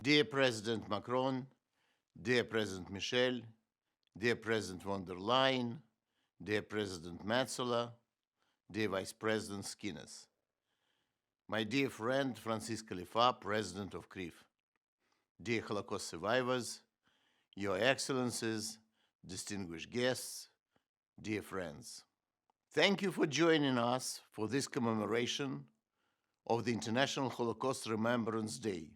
Dear President Macron, dear President Michel, dear President von der Leyen, dear President Metzola, dear Vice President Skinas, my dear friend Francis Khalifa, President of CRIF, dear Holocaust survivors, Your Excellencies, distinguished guests, dear friends. Thank you for joining us for this commemoration of the International Holocaust Remembrance Day.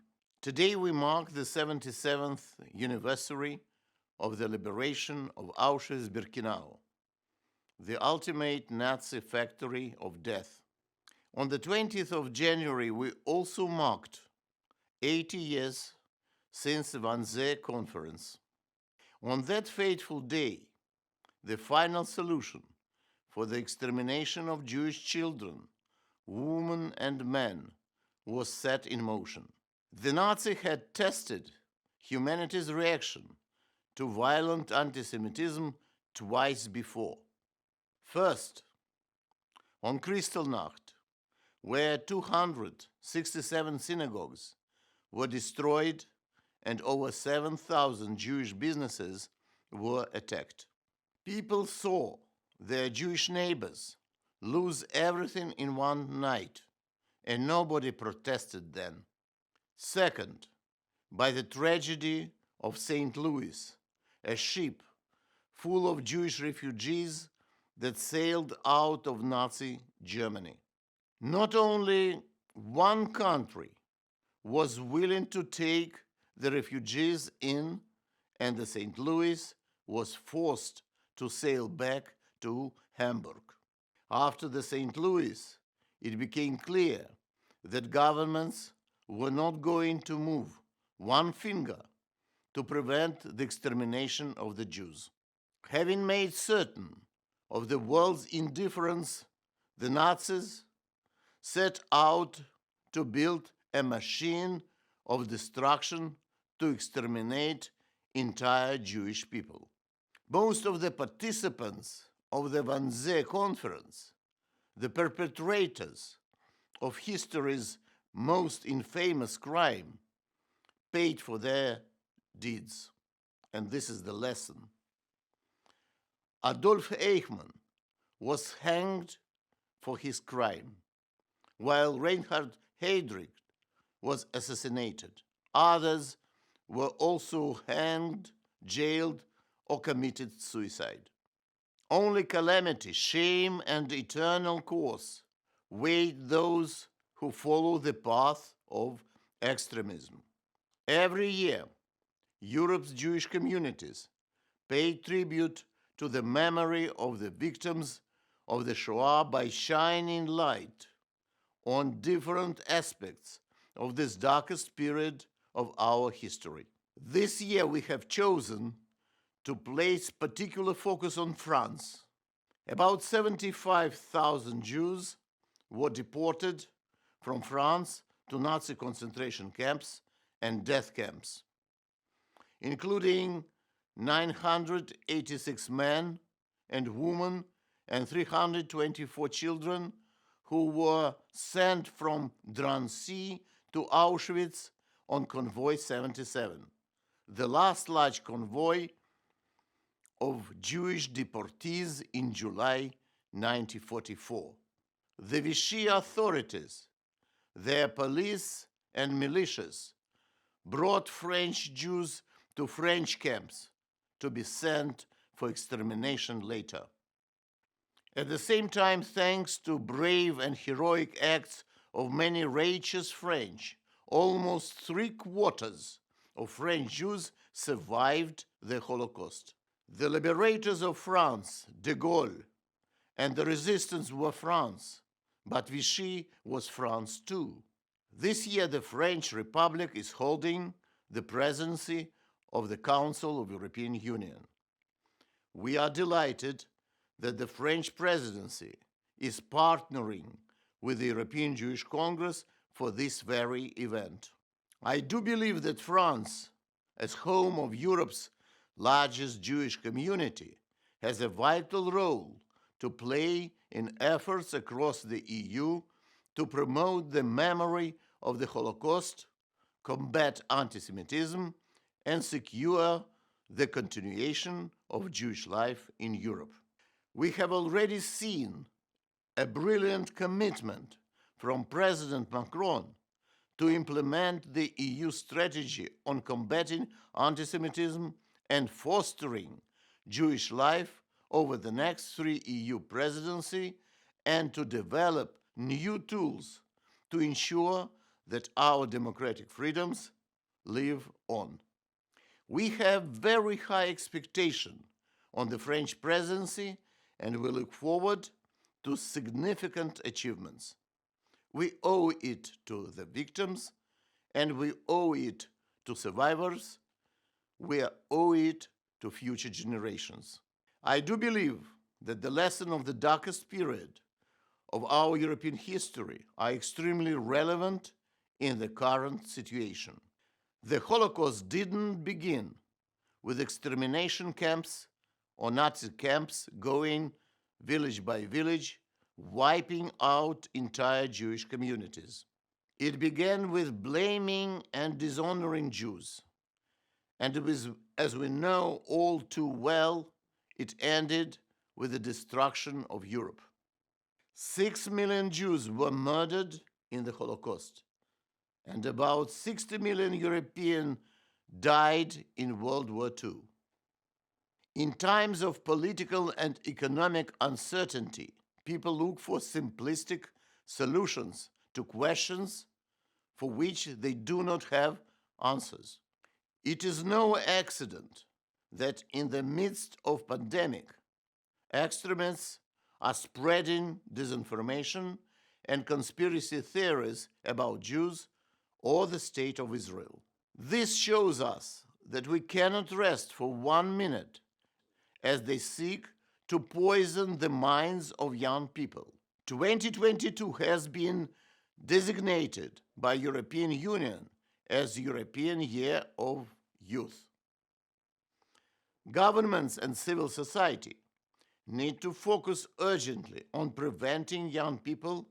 Today we mark the 77th anniversary of the liberation of Auschwitz-Birkenau, the ultimate Nazi factory of death. On the 20th of January, we also marked 80 years since the Wannsee Conference. On that fateful day, the final solution for the extermination of Jewish children, women, and men was set in motion. The Nazis had tested humanity's reaction to violent anti-Semitism twice before. First, on Kristallnacht, where 267 synagogues were destroyed and over 7,000 Jewish businesses were attacked. People saw their Jewish neighbors lose everything in one night, and nobody protested then. Second, by the tragedy of St. Louis, a ship full of Jewish refugees that sailed out of Nazi Germany. Not only one country was willing to take the refugees in, and the St. Louis was forced to sail back to Hamburg. After the St. Louis, it became clear that governments were not going to move one finger to prevent the extermination of the Jews. Having made certain of the world's indifference, the Nazis set out to build a machine of destruction to exterminate entire Jewish people. Most of the participants of the Wannsee Conference, the perpetrators of history's most infamous crime, paid for their deeds. And this is the lesson. Adolf Eichmann was hanged for his crime, while Reinhard Heydrich was assassinated. Others were also hanged, jailed, or committed suicide. Only calamity, shame, and eternal curse await those who follow the path of extremism. Every year, Europe's Jewish communities pay tribute to the memory of the victims of the Shoah by shining light on different aspects of this darkest period of our history. This year, we have chosen to place particular focus on France. About 75,000 Jews were deported from France to Nazi concentration camps and death camps, including 986 men and women and 324 children who were sent from Drancy to Auschwitz on Convoy 77, the last large convoy of Jewish deportees in July 1944. The Vichy authorities, their police and militias, brought French Jews to French camps to be sent for extermination later. At the same time, thanks to brave and heroic acts of many righteous French, almost 3/4 of French Jews survived the Holocaust. The liberators of France, de Gaulle, and the resistance were France, but Vichy was France too. This year, the French Republic is holding the presidency of the Council of the European Union. We are delighted that the French presidency is partnering with the European Jewish Congress for this very event. I do believe that France, as home of Europe's largest Jewish community, has a vital role to play in efforts across the EU to promote the memory of the Holocaust, combat anti-Semitism, and secure the continuation of Jewish life in Europe. We have already seen a brilliant commitment from President Macron to implement the EU strategy on combating anti-Semitism and fostering Jewish life over the next 3 EU presidencies, and to develop new tools to ensure that our democratic freedoms live on. We have very high expectations on the French presidency, and we look forward to significant achievements. We owe it to the victims, and we owe it to survivors. We owe it to future generations. I do believe that the lessons of the darkest period of our European history are extremely relevant in the current situation. The Holocaust didn't begin with extermination camps or Nazi camps going village by village, wiping out entire Jewish communities. It began with blaming and dishonoring Jews. And as we know all too well, it ended with the destruction of Europe. 6 million Jews were murdered in the Holocaust, and about 60 million Europeans died in World War II. In times of political and economic uncertainty, people look for simplistic solutions to questions for which they do not have answers. It is no accident that in the midst of pandemic, extremists are spreading disinformation and conspiracy theories about Jews or the state of Israel. This shows us that we cannot rest for 1 minute as they seek to poison the minds of young people. 2022 has been designated by European Union as European Year of Youth. Governments and civil society need to focus urgently on preventing young people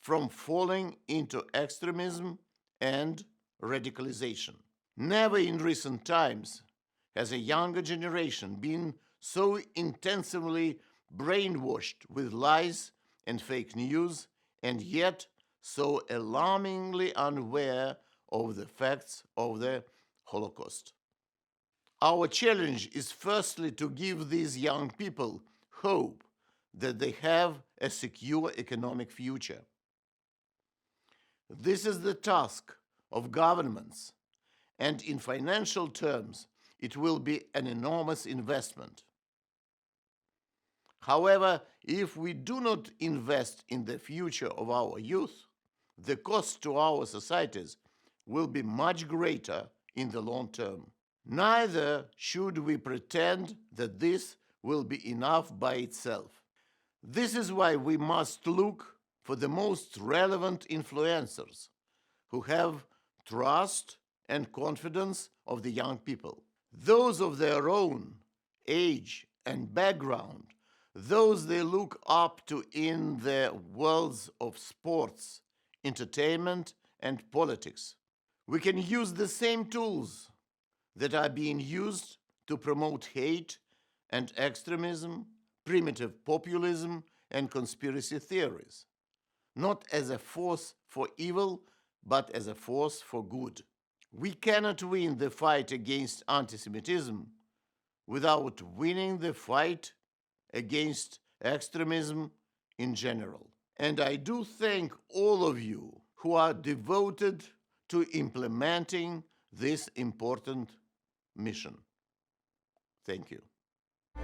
from falling into extremism and radicalization. Never in recent times has a younger generation been so intensively brainwashed with lies and fake news, and yet so alarmingly unaware of the facts of the Holocaust. Our challenge is firstly to give these young people hope that they have a secure economic future. This is the task of governments, and in financial terms, it will be an enormous investment. However, if we do not invest in the future of our youth, the cost to our societies will be much greater in the long term. Neither should we pretend that this will be enough by itself. This is why we must look for the most relevant influencers who have trust and confidence of the young people. Those of their own age and background, those they look up to in the worlds of sports, entertainment, and politics. We can use the same tools that are being used to promote hate and extremism, primitive populism, and conspiracy theories, not as a force for evil, but as a force for good. We cannot win the fight against anti-Semitism without winning the fight against extremism in general. And I do thank all of you who are devoted to implementing this important mission. Thank you.